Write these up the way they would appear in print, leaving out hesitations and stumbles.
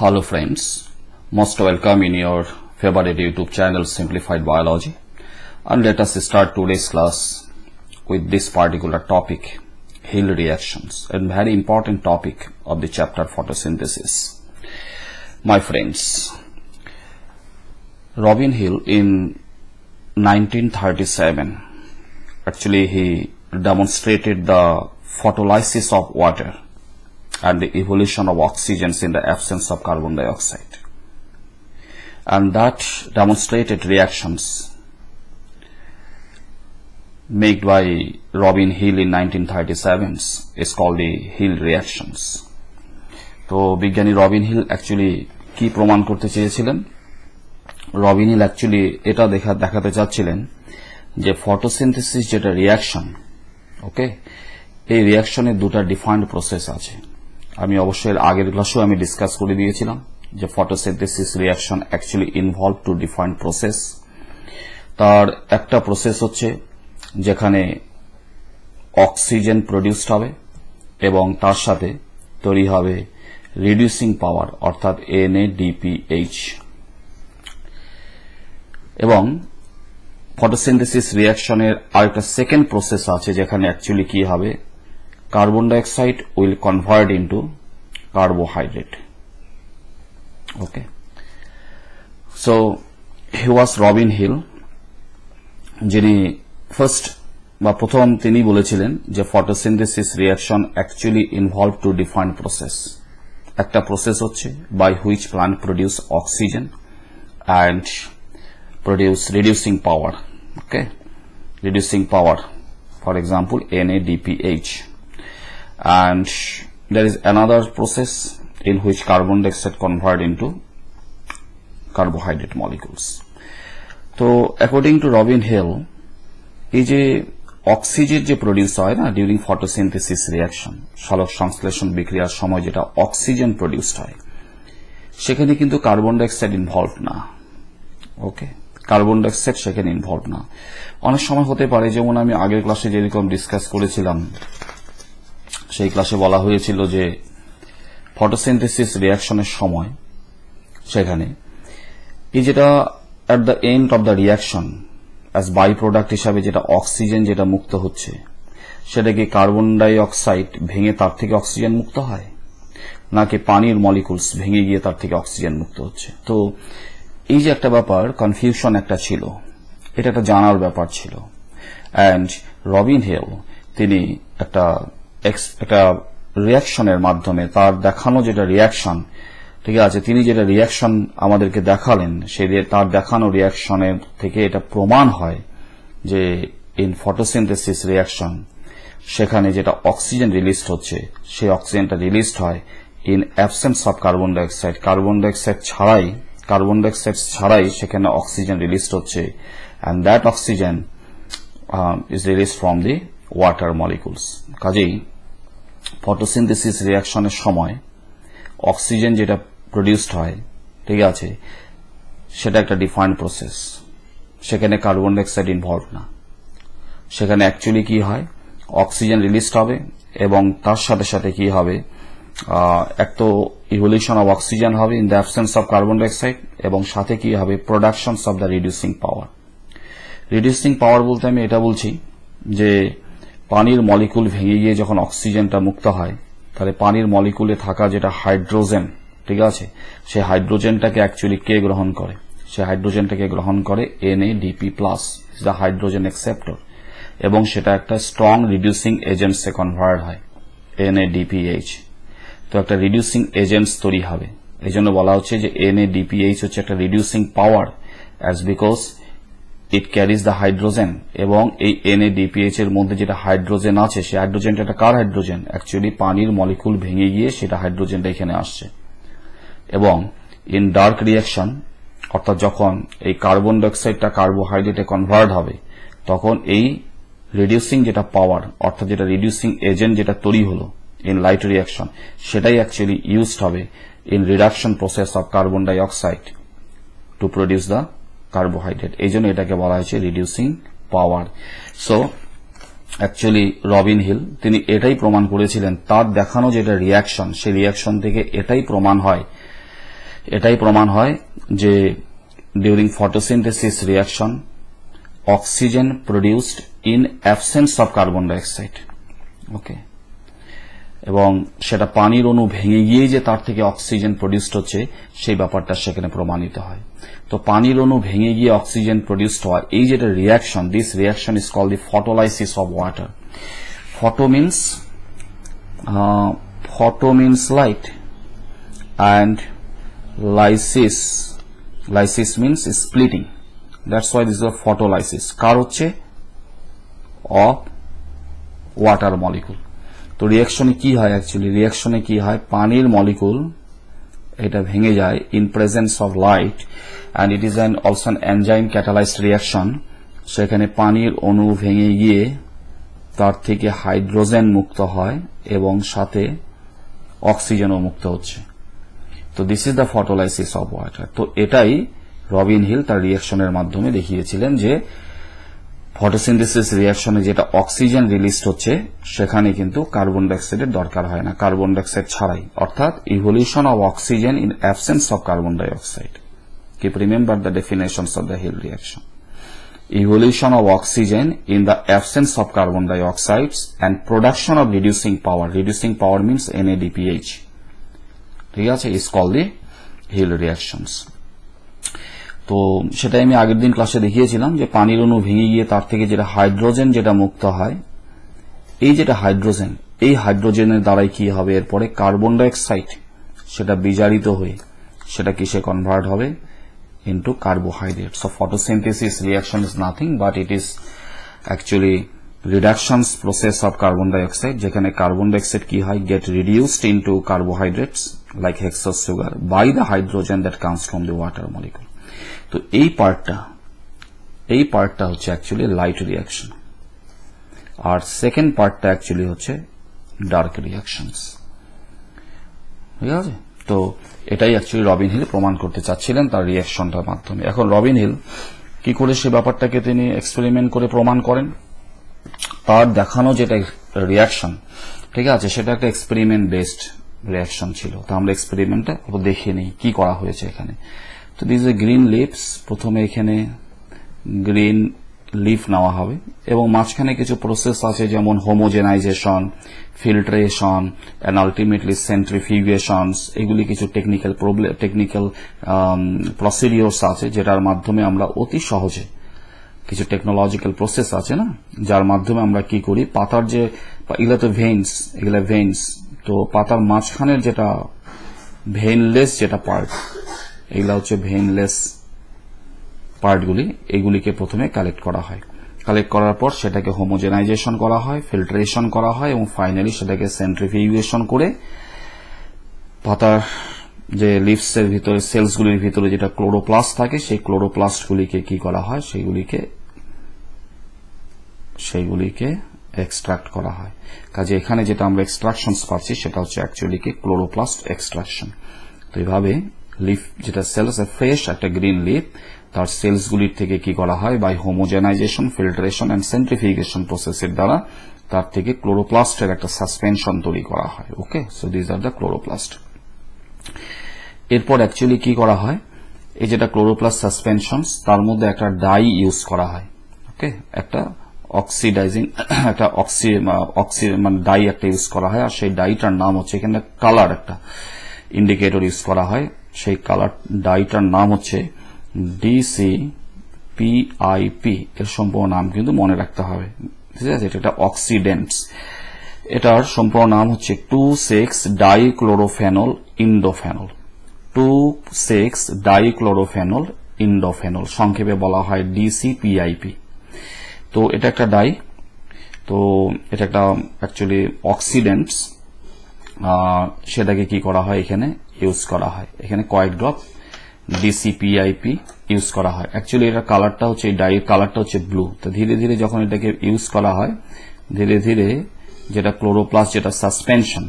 Hello friends, most welcome in your favorite YouTube channel Simplified Biology, and let us start today's class with this particular topic, Hill reactions, a very important topic of the chapter photosynthesis. My friends, Robin Hill in 1937 actually he demonstrated the photolysis of water and the evolution of oxygens in the absence of carbon dioxide, and that demonstrated reactions made by Robin Hill in 1937 is called the Hill reactions. তো বিজ্ঞানী Robin hill actually কি প্রমাণ করতে চেয়েছিলেন? Robin hill actually এটা দেখাতে চাচ্ছিলেন যে ফটোসিনথেসিস যেটা রিয়াকশন, ওকে, এই রিয়াকশনের দুটো ডিফাইন্ড প্রসেস আছে। আমি অবশ্যই আগের ক্লাসেও আমি ডিসকাস করে দিয়েছিলাম যে photosynthesis reaction actually involve two defined process. তার একটা প্রসেস হচ্ছে যেখানে অক্সিজেন প্রডিউসড হবে এবং তার সাথে তৈরি হবে রিডিউসিং পাওয়ার অর্থাৎ NADPH, এবং ফটোসিনথেসিস রিয়াকশনের আরেকটা সেকেন্ড প্রসেস আছে যেখানে অ্যাকচুয়ালি কি হবে, carbon dioxide will convert into carbohydrate. Okay, so he was Robin Hill, যিনি প্রথম তিনি বলেছিলেন যে photosynthesis reaction actually involve two define process. একটা প্রসেস হচ্ছে by which plant produce oxygen and produce reducing power, okay, reducing power, for example NADPH. And there is another process in which carbon dioxide convert into carbohydrate molecules. So according to Robin Hill, এই যে oxygen যে produce হয় না during photosynthesis reaction, সালোক সংশ্লেষণ বিক্রিয়ার সময় যেটা অক্সিজেন প্রডিউসড হয় সেখানে কিন্তু কার্বন ডাইঅক্সাইড ইনভলভ না। ওকে, কার্বন ডাইঅক্সাইড সেখানে ইনভলভ না। অনেক সময় হতে পারে, যেমন আমি আগের ক্লাসে যেরকম ডিসকাস করেছিলাম, সেই ক্লাসে বলা হয়েছিল যে ফটোসিনথেসিস রিয়াকশনের সময় সেখানে এই যেটা at the end of the reaction as by product হিসাবে যেটা অক্সিজেন যেটা মুক্ত হচ্ছে সেটা কি কার্বন ডাই অক্সাইড ভেঙে তার থেকে অক্সিজেন মুক্ত হয়, নাকি পানির মলিকুলস ভেঙে গিয়ে তার থেকে অক্সিজেন মুক্ত হচ্ছে? তো এই যে একটা ব্যাপার, কনফিউশন একটা ছিল, এটা একটা জানার ব্যাপার ছিল। অ্যান্ড রবিন হিল তিনি একটা রিয়াকশনের মাধ্যমে তার দেখানো যেটা রিয়াকশন, ঠিক আছে, তিনি যেটা রিয়াকশন আমাদেরকে দেখালেন সেই তার দেখানো রিয়াকশনের থেকে এটা প্রমাণ হয় যে ইন ফটোসিনথেসিস রিয়াকশন সেখানে যেটা অক্সিজেন রিলিজড হচ্ছে সেই অক্সিজেনটা রিলিজড হয় in absence of carbon dioxide. Carbon dioxide ছাড়াই সেখানে অক্সিজেন রিলিজড হচ্ছে, and that oxygen is released from the water molecules. কাজেই ফটোসিনথেসিস রিয়াকশনের সময় অক্সিজেন যেটা প্রডিউসড হয়, ঠিক আছে, সেটা একটা ডিফাইন্ড প্রসেস, সেখানে কার্বন ডাইঅক্সাইড ইনভলভ না। সেখানে অ্যাকচুয়ালি কি হয়, অক্সিজেন রিলিজড হবে এবং তার সাথে সাথে কি হবে, এক তো ইভলিউশন অফ অক্সিজেন হবে in the absence of carbon dioxide, এবং সাথে কি হবে, production of the reducing power. Reducing power বলতে আমি এটা বলছি যে পানির মলিকুল ভেঙে গিয়ে যখন অক্সিজেনটা মুক্ত হয় তাহলে পানির মলিকুলে থাকা যেটা হাইড্রোজেন, ঠিক আছে, সেই হাইড্রোজেনটাকে অ্যাকচুয়ালি কে গ্রহণ করে? সেই হাইড্রোজেনটাকে গ্রহণ করে NADP+, দ্য হাইড্রোজেন অ্যাকসেপ্টর, এবং সেটা একটা স্ট্রং রিডিউসিং এজেন্টসে কনভার্ট হয় NADPH। তো একটা রিডিউসিং এজেন্টস তৈরি হবে, এই জন্য বলা হচ্ছে যে NADPH হচ্ছে একটা reducing power as because it carries the hydrogen, এবং এই NADPH এর মধ্যে যেটা হাইড্রোজেন আছে সেই হাইড্রোজেনটা একটা কার হাইড্রোজেন? অ্যাকচুয়ালি পানির মলিকুল ভেঙে গিয়ে সেটা হাইড্রোজেনটা এখানে আসছে, এবং ইন ডার্ক রিয়াকশন অর্থাৎ যখন এই কার্বন ডাইঅক্সাইডটা কার্বোহাইড্রেটে কনভার্ট হবে তখন এই রিডিউসিং যেটা পাওয়ার অর্থাৎ যেটা রিডিউসিং এজেন্ট যেটা তৈরি হলো ইন লাইট রিয়াকশন সেটাই অ্যাকচুয়ালি ইউজড হবে in reduction process of carbon dioxide to produce the carbohydrate. এই জন্য এটাকে বলা হয়েছে রিডিউসিং পাওয়ার। সো অ্যাকচুয়ালি রবিন হিল তিনি এটাই প্রমাণ করেছিলেন, তার দেখানো যেটা রিয়াকশন সেই রিয়াকশন থেকে এটাই প্রমাণ হয় এটাই প্রমাণ হয় যে during photosynthesis reaction oxygen produced in absence of carbon dioxide. Okay, এবং সেটা পানির অণু ভেঙে গিয়ে যে তার থেকে অক্সিজেন প্রডিউসড হচ্ছে সেই ব্যাপারটা সেখানে প্রমাণিত হয়। তো পানির অণু ভেঙে গিয়ে অক্সিজেন প্রডিউসড হয়, এই যেটা reaction, this reaction is called the photolysis of water. Photo means light, and lysis means splitting. That's why this is a photolysis. কার হচ্ছে? of water molecule. তো রিঅ্যাকশনে কি হয়? অ্যাকচুয়ালি রিঅ্যাকশনে কি হয়, পানির মলিকুল এটা ভেঙে যায় in presence of light, and it is also an enzyme catalyzed reaction. সেখানে পানির অণু ভেঙে গিয়ে তার থেকে হাইড্রোজেন মুক্ত হয় এবং সাথে অক্সিজেনও মুক্ত হচ্ছে। তো this is the photolysis of water. তো এটাই রবিন হিল তার রিঅ্যাকশনের মাধ্যমে দেখিয়েছিলেন যে ফটোসিনথেসিস রিঅ্যাকশনে যেটা অক্সিজেন রিলিজ হচ্ছে সেখানে কিন্তু কার্বন ডাইঅক্সাইডের দরকার হয় না, কার্বন ডাইঅক্সাইড ছাড়াই, অর্থাৎ evolution of oxygen in absence of carbon dioxide. Keep remember the definitions of the Hill reaction. Evolution of oxygen in the absence of carbon dioxide and production of reducing power. Reducing power means NADPH. ঠিক আছে, is called the Hill reactions. তো সেটা আমি আগের দিন ক্লাসে দেখিয়েছিলাম যে পানির অণু ভেঙে গিয়ে তার থেকে যেটা হাইড্রোজেন যেটা মুক্ত হয়, এই যেটা হাইড্রোজেন, এই হাইড্রোজেনের দ্বারাই কি হবে, এরপরে কার্বন ডাইঅক্সাইড সেটা বিজারিত হয়ে সেটা কিসে কনভার্ট হবে, into carbohydrates. So photosynthesis reaction is nothing but it is actually reductions process of carbon dioxide, যেখানে carbon dioxide কি হয়, get reduced into carbohydrates like hexose sugar by the hydrogen that comes from the water molecule. তো এই পার্টটা হচ্ছে actually light reaction, আর second পার্টটা actually হচ্ছে dark reactions। ঠিক আছে, তো এটাই অ্যাকচুয়ালি রবিন হিল প্রমাণ করতে চাচ্ছিলেন তার রিঅ্যাকশনটার মাধ্যমে। এখন রবিন হিল কি করে সে ব্যাপারটাকে তিনি এক্সপেরিমেন্ট করে প্রমাণ করেন, তার দেখানো যেটা রিঅ্যাকশন, ঠিক আছে, সেটা একটা এক্সপেরিমেন্ট বেসড রিঅ্যাকশন ছিল। তো আমরা এক্সপেরিমেন্টটা দেখে নিই কি করা হয়েছে এখানে। তো দিস এ গ্রিন লিভস, প্রথমে এখানে গ্রিন লিফ নেওয়া হবে এবং মাঝখানে কিছু প্রসেস আছে যেমন হোমোজেনাইজেশন, ফিল্ট্রেশন এন্ড আলটিমেটলি সেন্ট্রিফিউগেশনস, এগুলি কিছু টেকনিক্যাল প্রসিডিওরস আছে যেটার মাধ্যমে আমরা অতি সহজে, কিছু টেকনোলজিক্যাল প্রসেস আছে না, যার মাধ্যমে আমরা কি করি, পাতার যে এগুলা তো ভেইনস, তো পাতার মাঝখানের যেটা ভেইনলেস যেটা পার্ট, এগুলা হচ্ছে ভেইনলেস পার্টগুলি, এগুলিকে প্রথমে কালেক্ট করা হয়। কালেক্ট করার পর সেটাকে হোমোজেনাইজেশন করা হয়, ফিল্ট্রেশন করা হয় এবং ফাইনালি সেটাকে সেন্ট্রিফিউগেশন করে পাতার যে লিভসের ভিতরে সেলসগুলির ভিতরে যেটা ক্লোরোপ্লাস্ট থাকে সেই ক্লোরোপ্লাস্টগুলিকে কি করা হয়, সেইগুলিকে এক্সট্রাক্ট করা হয়। কাজে এখানে যেটা আমরা এক্সট্রাকশনস পাচ্ছি সেটা হচ্ছে অ্যাকচুয়ালি কি ক্লোরোপ্লাস্ট এক্সট্রাকশন। তো এইভাবে লিফ যেটা সেলস ফ্রেশ একটা গ্রিন লিফ, তার সেলসগুলির থেকে কি করা হয়, by homogenization, filtration and centrifugation প্রসেসের দ্বারা তার থেকে ক্লোরোপ্লাস্টের একটা সাসপেনশন তৈরি করা হয়। Okay, so this are the chloroplast. এরপর অ্যাকচুয়ালি কি করা হয়, এই যেটা ক্লোরোপ্লাস্ট সাসপেনশনস, তার মধ্যে একটা ডাই ইউজ করা হয়। ওকে, একটা অক্সিডাইজিং একটা মানে ডাই একটা ইউজ করা হয়, আর সেই ডাইটার নাম হচ্ছে, এখানে কালার একটা ইন্ডিকেটর ইউজ করা হয়, সেই কালার ডাইটার নাম হচ্ছে DCPIP। এর সম্পূর্ণ নাম কিন্তু মনে রাখতে হবে, ঠিক আছে, এটা অক্সিডেন্টস। এটার সম্পূর্ণ নাম হচ্ছে 2,6-ডাইক্লোরোফেনল ইন্ডোফেনল। 2,6-ডাইক্লোরোফেনল ইন্ডোফেনল, সংক্ষেপে বলা হয় DCPIP। তো এটা একটা ডাই, তো এটা একটা অ্যাকচুয়ালি অক্সিডেন্টস, সেটাকে কি করা হয়, এখানে ইউজ করা হয়, এখানে কয়েক ড্রপ DCPIP ইউজ করা হয়। অ্যাকচুয়ালি এটা কালারটা হচ্ছে, এই ডাই কালারটা হচ্ছে ব্লু। তো ধীরে ধীরে যখন এটাকে ইউজ করা হয়, ধীরে ধীরে যেটা ক্লোরোপ্লাস্ট যেটা সাসপেনশন,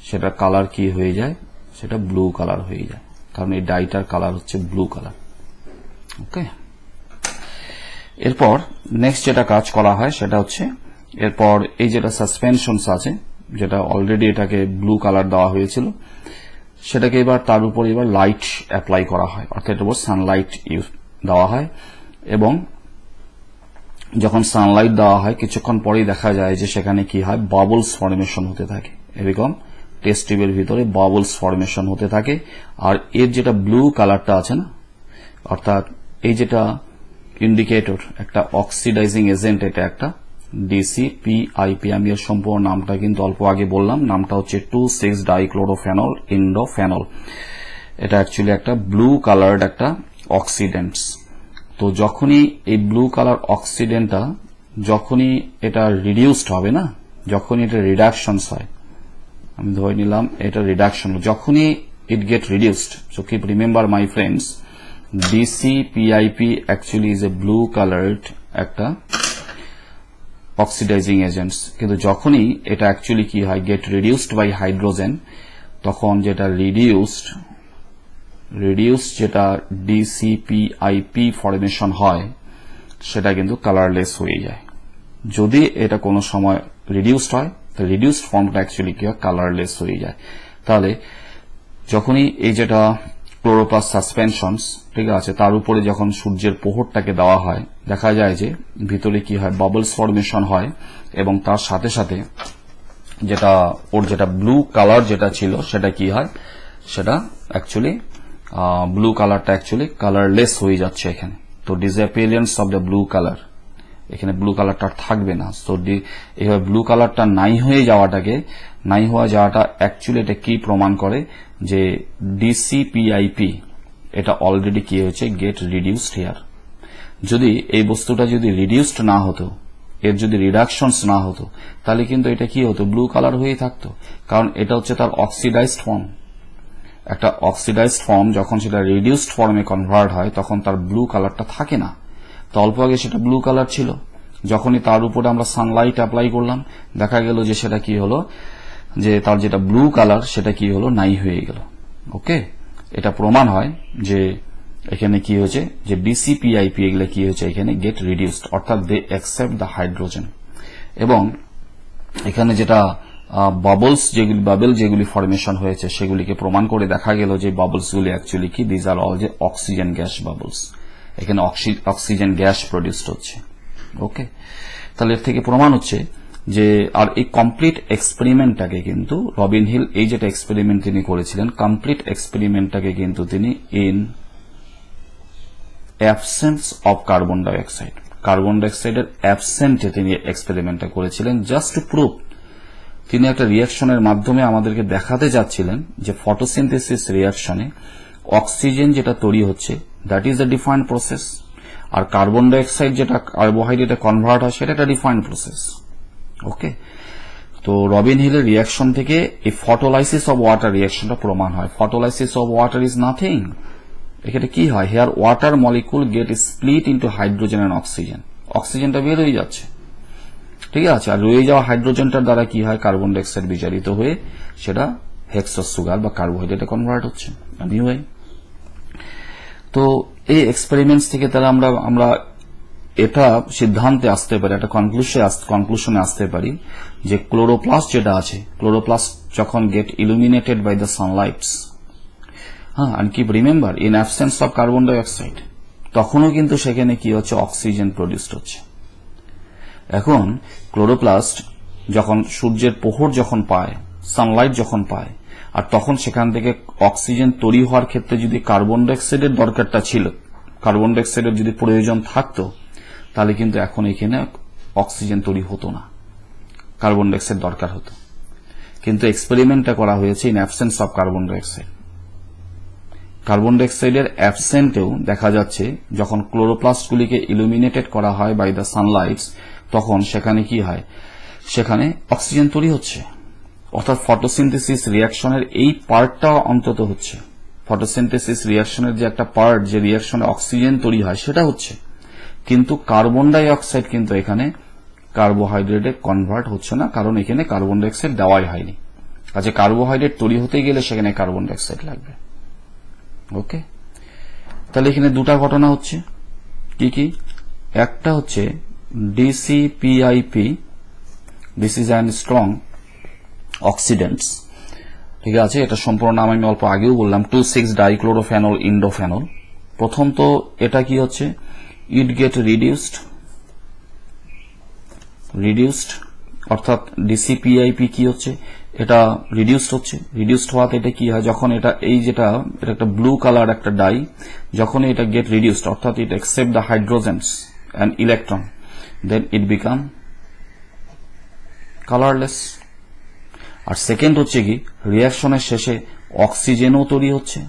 সেটা কালার কি হয়ে যায়, সেটা ব্লু কালার হয়ে যায়, কারণ এই ডাইটার কালার হচ্ছে ব্লু কালার। ওকে, এরপর নেক্সট যেটা কাজ করা হয় সেটা হচ্ছে, এরপর এই যেটা সাসপেনশনস আছে, যেটা অলরেডি এটাকে ব্লু কালার দেওয়া হয়েছিল, সেটাকে এবার তার উপর এবার লাইট অ্যাপ্লাই করা হয়, অর্থাৎ এটার উপর সানলাইট ইউজ দেওয়া হয়। এবং যখন সানলাইট দেওয়া হয় কিছুক্ষণ পরেই দেখা যায় যে সেখানে কি হয়, বাবলস ফর্মেশন হতে থাকে। এরকম টেস্ট টিউবের ভিতরে বাবলস ফর্মেশন হতে থাকে। আর এর যেটা ব্লু কালারটা আছে না, অর্থাৎ এই যেটা ইন্ডিকেটর, একটা অক্সিডাইজিং এজেন্ট, এটা একটা ডিসিপিআইপি। আমি এর সম্পূর্ণ নামটা কিন্তু অল্প আগে বললাম, নামটা হচ্ছে 2,6-ডাইক্লোরোফেনল ইন্ডোফেনল। এটা অ্যাকচুয়ালি একটা ব্লু কালার্ড একটা অক্সিডেন্টস। তো যখনই এই ব্লু কালার অক্সিডেন্টটা যখনই এটা রিডিউসড হবে না, যখনই এটা রিডাকশনস হয়, আমি ধরে নিলাম এটা রিডাকশন, যখনই it get reduced, so keep remember my friends, DCPIP actually is a blue coloured একটা অক্সিডাইজিং এজেন্টস। কিন্তু যখনই এটা অ্যাকচুয়ালি কি হয়, গেট রিডিউসড বাই হাইড্রোজেন, তখন যেটা রিডিউসড যেটা ডিসিপিআইপি ফরমেশন হয় সেটা কিন্তু কালারলেস হয়ে যায়। যদি এটা কোনো সময় রিডিউসড হয়, তো রিডিউসড ফর্মটা অ্যাকচুয়ালি কি হয়, কালারলেস হয়ে যায়। তাহলে যখনই এই যেটা ক্লোরোপ্লাস্ট সাসপেনশনস, ঠিক আছে, তার উপরে যখন সূর্যের প্রহরটাকে দেওয়া হয়, দেখা যায় যে ভিতরে কি হয়, বাবলস ফরমেশন হয়। এবং তার সাথে সাথে যেটা ওর যেটা ব্লু কালার যেটা ছিল সেটা কি হয়, সেটা অ্যাকচুয়ালি ব্লু কালারটা অ্যাকচুয়ালি কালারলেস হয়ে যাচ্ছে এখানে। তো disappearance of the blue colour, এখানে ব্লু কালারটা থাকবে না। তো এইভাবে ব্লু কালারটা নাই হয়ে যাওয়াটা অ্যাকচুয়ালি এটা কি প্রমাণ করে, যে ডিসিপিআইপি এটা অলরেডি কি হয়েছে, গেট রিডিউসড হিয়ার। যদি এই বস্তুটা যদি রিডিউসড না হতো, এর যদি রিডাকশনস না হতো, তাহলে কিন্তু এটা কি হতো, ব্লু কালার হয়ে থাকতো। কারণ এটা হচ্ছে তার অক্সিডাইজড ফর্ম। একটা অক্সিডাইজড ফর্ম যখন সেটা রিডিউসড ফর্মে কনভার্ট হয়, তখন তার ব্লু কালারটা থাকে না। তো অল্প আগে সেটা ব্লু কালার ছিল, যখনই তার উপরে আমরা সানলাইট অ্যাপ্লাই করলাম, দেখা গেল যে সেটা কি হলো, যে তার যেটা ব্লু কালার সেটা কি হলো, নাই হয়ে গেল। ওকে, এটা প্রমাণ হয় যে এখানে কি হয়েছে, যে ডিসিপিআইপি এগুলো কি হয়েছে, এখানে গেট রিডিউসড, অর্থাৎ দে অ্যাকসেপ্ট দ্য হাইড্রোজেন। এবং এখানে যেটা বাবল যেগুলি ফরমেশন হয়েছে সেগুলিকে প্রমাণ করে দেখা গেল যে বাবলসগুলি অ্যাকচুয়ালি কি, দিজ আর অল যে অক্সিজেন গ্যাস বাবলস। এখানে অক্সিজেন গ্যাস প্রডিউসড হচ্ছে। ওকে, তাহলে এর থেকে প্রমাণ হচ্ছে যে, আর এই কমপ্লিট এক্সপেরিমেন্টটাকে কিন্তু রবিন হিল, এই যেটা এক্সপেরিমেন্ট তিনি করেছিলেন, কমপ্লিট এক্সপেরিমেন্টটাকে কিন্তু তিনি ইন অ্যাবসেন্স অফ কার্বন ডাইঅক্সাইডের অ্যাবসেন্টে তিনি এক্সপেরিমেন্টটা করেছিলেন, জাস্ট টু প্রুভ। তিনি একটা রিয়াকশনের মাধ্যমে আমাদেরকে দেখাতে যাচ্ছিলেন যে ফটোসিনথেসিস রিয়াকশনে অক্সিজেন যেটা তৈরি হচ্ছে, that is the defined process. আর কার্বন ডাইঅক্সাইড যেটা কার্বোহাইড্রেটে কনভার্ট হয়, সেটা একটা ডিফাইন্ড প্রসেস। ওকে, তো রবিন হিলের রিয়াকশন থেকে এই ফটোলাইসিস অফ ওয়াটার রিয়াকশনটা প্রমাণ হয়। Photolysis of water is nothing. এখানে কি হয়, here water molecule get split into hydrogen and oxygen. অক্সিজেনটা বের হয়ে যাচ্ছে, ঠিক আছে, আর রয়ে যাওয়া হাইড্রোজেনটার দ্বারা কি হয়, কার্বন ডাইঅক্সাইড বিচারিত হয়ে সেটা হেক্সাস সুগার বা কার্বোহাইড্রেটে কনভার্ট হচ্ছে। তো এই এক্সপেরিমেন্টস থেকে তাহলে আমরা এটা সিদ্ধান্তে আসতে পারি, একটা কনক্লুশনে আসতে পারি যে ক্লোরোপ্লাস্ট যেটা আছে, ক্লোরোপ্লাস্ট যখন get illuminated by the sunlights, and keep remember in absence of carbon dioxide, তখনও কিন্তু সেখানে কি হচ্ছে, অক্সিজেন প্রডিউসড হচ্ছে। এখন ক্লোরোপ্লাস্ট যখন সূর্যের প্রহর যখন পায়, সানলাইট যখন পায়, আর তখন সেখান থেকে অক্সিজেন তৈরি হওয়ার ক্ষেত্রে যদি কার্বন ডাইঅক্সাইডের দরকারটা ছিল, কার্বন ডাইঅক্সাইডের যদি প্রয়োজন থাকতো, তাহলে কিন্তু এখন এখানে অক্সিজেন তৈরি হতো না, কার্বন ডাইঅক্সাইড দরকার হতো। কিন্তু এক্সপেরিমেন্টটা করা হয়েছে in absence of carbon dioxide. Carbon ডাইঅক্সাইডের অ্যাবসেন্টেও দেখা যাচ্ছে যখন ক্লোরোপ্লাস্টগুলিকে ইলুমিনেটেড করা হয় বাই দ্য সানলাইটস, তখন সেখানে কি হয়, সেখানে অক্সিজেন তৈরি হচ্ছে। অর্থাৎ ফটোসিনথেসিস রিয়াকশনের এই পার্টটা অন্তত হচ্ছে। ফটোসিনথেসিস রিয়াকশনের যে একটা পার্ট, যে রিয়াকশনে অক্সিজেন তৈরি হয়, সেটা হচ্ছে। কিন্তু কার্বন ডাইঅক্সাইড কিন্তু এখানে কার্বোহাইড্রেটে কনভার্ট হচ্ছে না, কারণ এখানে কার্বন ডাইঅক্সাইড দেওয়াই হয়নি। কাজে কার্বোহাইড্রেট তৈরি হতে গেলে সেখানে কার্বন ডাইঅক্সাইড লাগবে। ওকে, তাহলে এখানে দুটা ঘটনা হচ্ছে, কি কি? একটা হচ্ছে DCPIP, this is an strong oxidants, ঠিক আছে, এটা সম্পূর্ণ নাম আমি অল্প আগেও বললাম, 2,6-ডাইক্লোরোফেনল ইন্ডোফেনল। প্রথম তো এটা কি হচ্ছে, ইট গেট রিডিউসড অর্থাৎ ডিসিপিআইপি কি হচ্ছে, এটা রিডিউসড হচ্ছে। রিডিউসড হওয়াতে এটা কি হয়, যখন এটা এটা একটা ব্লু কালার একটা ডাই, যখন এটা গেট রিডিউসড অর্থাৎ it accept the hydrogens and electron, then it become colourless. আর সেকেন্ড হচ্ছে কি, রিয়াকশনের শেষে অক্সিজেনও তৈরি হচ্ছে,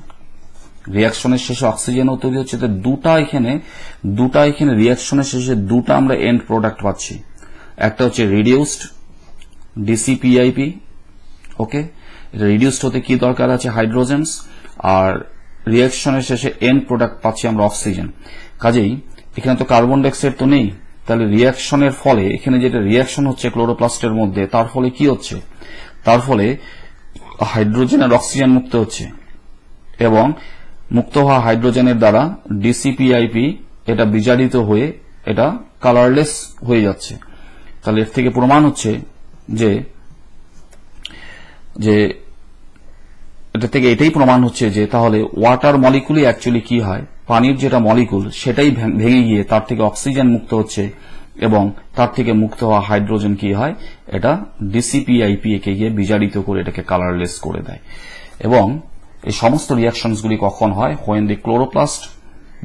তো দুটা এখানে রিয়াকশনের শেষে দুটা আমরা এন্ড প্রোডাক্ট পাচ্ছি। একটা হচ্ছে রিডিউসড ডিসিপিআইপি, ওকে, এটা রিডিউসড হতে কি দরকার আছে, হাইড্রোজেন্স, আর রিয়াকশনের শেষে এন্ড প্রোডাক্ট পাচ্ছি আমরা অক্সিজেন। কাজেই এখানে তো কার্বন ডাইঅক্সাইড তো নেই, তাহলে রিয়াকশনের ফলে এখানে যেটা রিয়াকশন হচ্ছে ক্লোরোপ্লাস্টের মধ্যে, তার ফলে কি হচ্ছে, তার ফলে হাইড্রোজেন আর অক্সিজেন মুক্ত হচ্ছে, এবং মুক্ত হওয়া হাইড্রোজেনের দ্বারা ডিসিপিআইপি এটা বিজারিত হয়ে এটা কালারলেস হয়ে যাচ্ছে। তাহলে এর থেকে প্রমাণ হচ্ছে যে এটা থেকে এটাই প্রমাণ হচ্ছে যে তাহলে ওয়াটার মলিকুলই অ্যাকচুয়ালি কি হয়, পানির যেটা মলিকুল সেটাই ভেঙে গিয়ে তার থেকে অক্সিজেন মুক্ত হচ্ছে, এবং তার থেকে মুক্ত হওয়া হাইড্রোজেন কি হয়, এটা ডিসিপিআইপি একে গিয়ে বিজারিত করে এটাকে কালারলেস করে দেয়। এবং এই সমস্ত রিয়াকশনসগুলি কখন হয়, when the chloroplast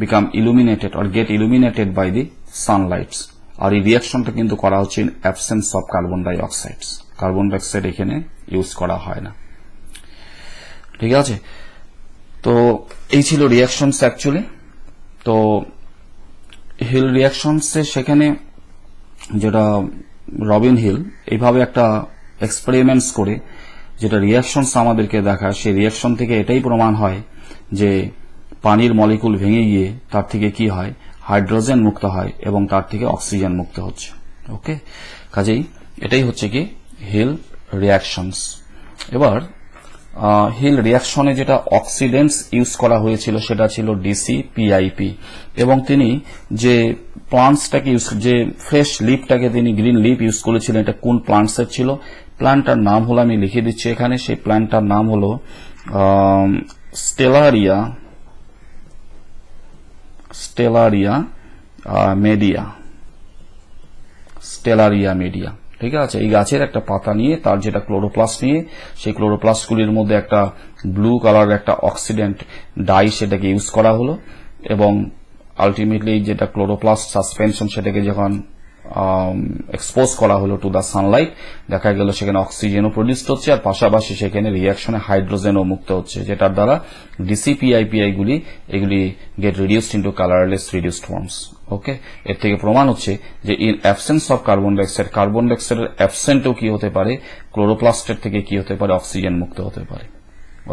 become illuminated or get illuminated by the sunlights। আর এই রিয়াকশনটা কিন্তু করা হচ্ছে in absence of carbon dioxides, carbon dioxide এখানে ইউজ করা হয় না। ঠিক আছে, তো এই ছিল রিয়াকশনস অ্যাকচুয়ালি। তো হিল রিয়াকশনসে সেখানে যেটা রবিন হিল এইভাবে একটা এক্সপেরিমেন্টস করে যেটা রিয়াকশনস আমাদেরকে দেখায়, সেই রিয়াকশন থেকে এটাই প্রমাণ হয় যে পানির মলিকুল ভেঙে গিয়ে তার থেকে কি হয়, হাইড্রোজেন মুক্ত হয় এবং তার থেকে অক্সিজেন মুক্ত হচ্ছে। ওকে, কাজেই এটাই হচ্ছে কি হিল রিয়াকশনস। এবার হিল রিয়াকশনে যেটা অক্সিডেন্টস ইউজ করা হয়েছিল সেটা ছিল ডিসিপিআইপি, এবং তিনি যে প্লান্টসটাকে যে ফ্রেশ লিফটাকে তিনি গ্রিন লিফ ইউজ করেছিলেন, এটা কোন প্লান্টসের ছিল, প্ল্যান্টটার নাম হলো, আমি লিখে দিচ্ছি এখানে, সেই প্ল্যান্টটার নাম হলো স্টেলারিয়া মেডিয়া। ঠিক আছে, এই গাছের একটা পাতা নিয়ে তার যেটা ক্লোরোপ্লাস্ট নিয়ে সেই ক্লোরোপ্লাস্টগুলির মধ্যে একটা ব্লু কালার একটা অক্সিডেন্ট ডাই সেটাকে ইউজ করা হলো, এবং আলটিমেটলি যেটা ক্লোরোপ্লাস্ট সাসপেনশন সেটাকে যখন এক্সপোজ করা হলো টু দ্য সানলাইট, দেখা গেল সেখানে অক্সিজেনও প্রডিউস হচ্ছে আর পাশাপাশি সেখানে রিয়াকশনে হাইড্রোজেনও মুক্ত হচ্ছে, যেটার দ্বারা ডিসিপিআইপিআই এগুলি get reduced into colourless reduced forms. Okay, এর থেকে প্রমাণ হচ্ছে যে ইন অ্যাবসেন্স অফ কার্বন ডাইঅক্সাইডের অ্যাবসেন্টও কি হতে পারে, ক্লোরোপ্লাস্টের থেকে কি হতে পারে, অক্সিজেন মুক্ত হতে পারে।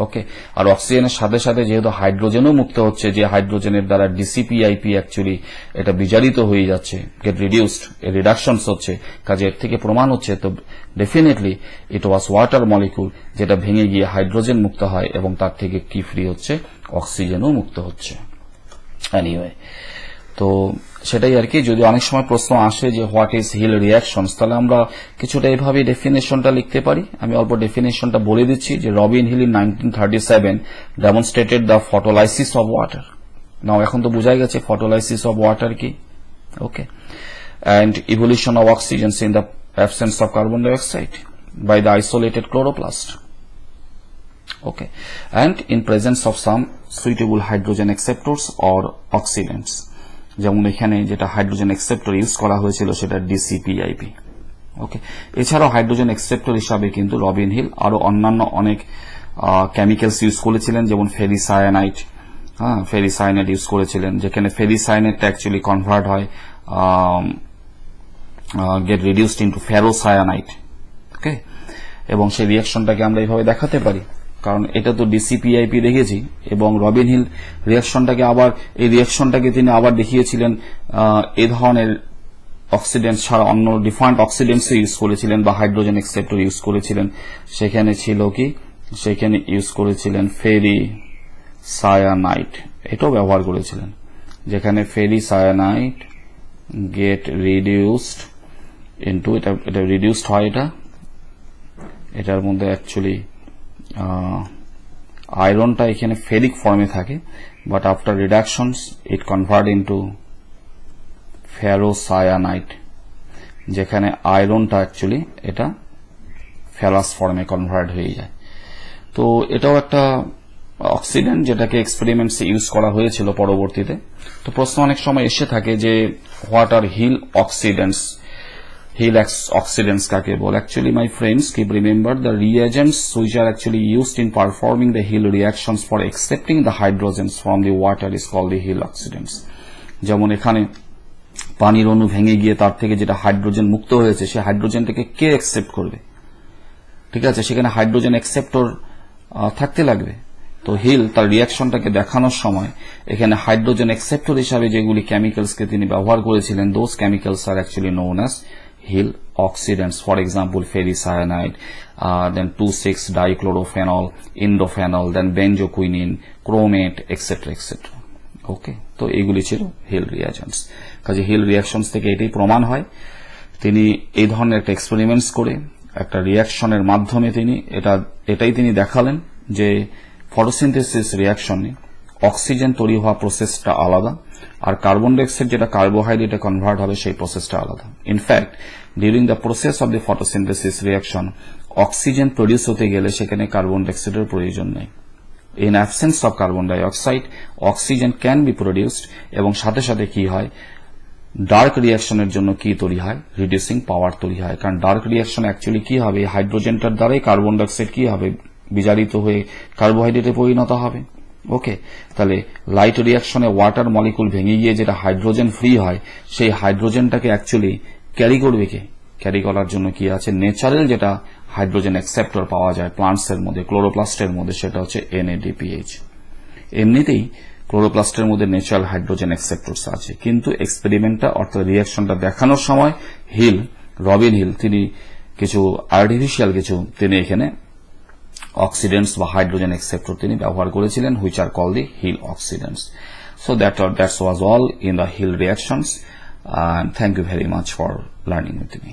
ওকে, আর অক্সিজেনের সাথে সাথে যেহেতু হাইড্রোজেনও মুক্ত হচ্ছে, যে হাইড্রোজেনের দ্বারা ডিসিপিআইপি অ্যাকচুয়ালি এটা বিজারিত হয়ে যাচ্ছে, গেট রিডিউসড, রিডাকশনস হচ্ছে, কাজে এর থেকে প্রমাণ হচ্ছে তো definitely it was water molecule যেটা ভেঙে গিয়ে হাইড্রোজেন মুক্ত হয় এবং তার থেকে কি ফ্রি হচ্ছে, অক্সিজেনও মুক্ত হচ্ছে। এনিওয়ে, তো সেটাই আর কি। যদি অনেক সময় প্রশ্ন আসে যে হোয়াট ইজ হিল রিয়াকশনস, তাহলে আমরা কিছুটা এইভাবে ডেফিনেশনটা লিখতে পারি। আমি অল্প ডেফিনেশনটা বলে দিচ্ছি যে Robin Hill in 1937 demonstrated the photolysis of water. Now এখন তো বোঝাই গেছে ফটোলাইসিস অফ ওয়াটার কি। ওকে, and evolution of oxygens in the absence of carbon dioxide by the isolated chloroplast. Okay, and in presence of some suitable hydrogen acceptors or oxidants, যেমন এখানে যেটা hydrogen acceptor use করা হয়েছিল সেটা ডিসিপিআইপি। ওকে, এছাড়াও hydrogen acceptor হিসাবে কিন্তু রবিন হিল আরো অন্যান্য অনেক কেমিক্যালস ইউজ করেছিলেন, যেমন ফেরিসায়ানাইট, ফেরিসায়ানাইট ইউজ করেছিলেন, যেখানে ফেরিসায়ানাইটটা অ্যাকচুয়ালি কনভার্ট হয় গেট রিডিউসড ইনটু ফেরোসায়ানাইট। ওকে, এবং সেই রিয়াকশনটাকে আমরা এইভাবে দেখাতে পারি, কারণ এটা তো ডিসিপিআইপি দেখেছি, এবং রবিন হিল এই রিয়াকশনটাকে তিনি আবার দেখিয়েছিলেন এই ধরনের অক্সিডেন্ট ছাড়া অন্য ডিফারেন্ট অক্সিডেন্টস ইউজ করেছিলেন বা হাইড্রোজেন অ্যাকসেপ্টর ইউজ করেছিলেন। সেখানে ছিল কি, সেখানে ইউজ করেছিলেন ফেরিসায়ানাইট, এটাও ব্যবহার করেছিলেন, যেখানে ফেরিসায়ানাইট গেট রিডিউসড ইনটু, এটা রিডিউসড হয়, এটার মধ্যে অ্যাকচুয়ালি আয়রনটা এখানে ফেরিক ফর্মে থাকে, but after reductions it convert into ferrocyanide, যেখানে আয়রনটা অ্যাকচুয়ালি এটা ফেরাস ফর্মে কনভার্ট হয়ে যায়। তো এটাও একটা অক্সিডেন্ট যেটাকে এক্সপেরিমেন্টসে ইউজ করা হয়েছিল পরবর্তীতে। তো প্রশ্ন অনেক সময় এসে থাকে যে what are Hill oxidants, Hill oxidants কাকে বলে? Actually, my friends, keep remember the reagents which are actually used in performing the Hill reactions for accepting the hydrogens from the water is called the Hill oxidants. যেমন এখানে পানির অণু ভেঙে গিয়ে তার থেকে যেটা হাইড্রোজেন মুক্ত হয়েছে, সেই হাইড্রোজেনটাকে কে অ্যাকসেপ্ট করবে? ঠিক আছে, সেখানে হাইড্রোজেন অ্যাকসেপ্টর থাকতে লাগবে। তো হিল তার রিয়াকশনটাকে দেখানোর সময় এখানে হাইড্রোজেন অ্যাকসেপ্টর হিসাবে যেগুলি কেমিক্যালসকে তিনি ব্যবহার করেছিলেন, those chemicals are actually known as Hill oxidants. For example, ferricyanide, then 2,6-dichlorophenol, indophenol, then benzoquinine, chromate, etc. etc. Okay, তো এইগুলি ছিল হিল রিয়াকশনস। কাজে হিল রিয়াকশনস থেকে এটাই প্রমাণ হয়, তিনি এই ধরনের একটা এক্সপেরিমেন্টস করে একটা রিয়াকশনের মাধ্যমে এটাই তিনি দেখালেন যে ফটোসিনথেসিস রিয়াকশনে অক্সিজেন তৈরি হওয়া প্রসেসটা আলাদা, আর কার্বন ডাইঅক্সাইড যেটা কার্বোহাইড্রেটে কনভার্ট হবে সেই প্রসেসটা আলাদা। In fact during the process of the photosynthesis reaction oxygen produce হতে গেলে সেখানে কার্বন ডাইঅক্সাইডের প্রয়োজন নেই। In absence of carbon dioxide oxygen can be produced, এবং সাথে সাথে কি হয়, ডার্ক রিয়াকশনের জন্য কি তৈরি হয়, রিডিউসিং পাওয়ার তৈরি হয়। কারণ ডার্ক রিয়াকশন অ্যাকচুয়ালি কি হবে, হাইড্রোজেনটার দ্বারাই কার্বন ডাইঅক্সাইড কি হবে, বিজারিত হয়ে কার্বোহাইড্রেটে পরিণত হবে। ওকে, তাহলে লাইট রিয়াকশনে ওয়াটার মলিকুল ভেঙে গিয়ে যেটা হাইড্রোজেন ফ্রি হয়, সেই হাইড্রোজেনটাকে অ্যাকচুয়ালি ক্যারি করবে কে? ক্যারি করার জন্য কি আছে, ন্যাচারাল যেটা হাইড্রোজেন অ্যাকসেপ্টর পাওয়া যায় প্লান্টসের মধ্যে, ক্লোরোপ্লাস্টের মধ্যে, সেটা হচ্ছে NADPH। এমনিতেই ক্লোরোপ্লাস্টের মধ্যে ন্যাচারাল হাইড্রোজেন অ্যাকসেপ্টরস আছে, কিন্তু এক্সপেরিমেন্টটা অর্থাৎ রিয়াকশনটা দেখানোর সময় রবিন হিল তিনি কিছু আর্টিফিশিয়াল তিনি এখানে oxidants বা hydrogen acceptor তিনি ব্যবহার করেছিলেন, which are called the Hill oxidants. So that was all in the Hill reactions, and thank you very much for learning with me.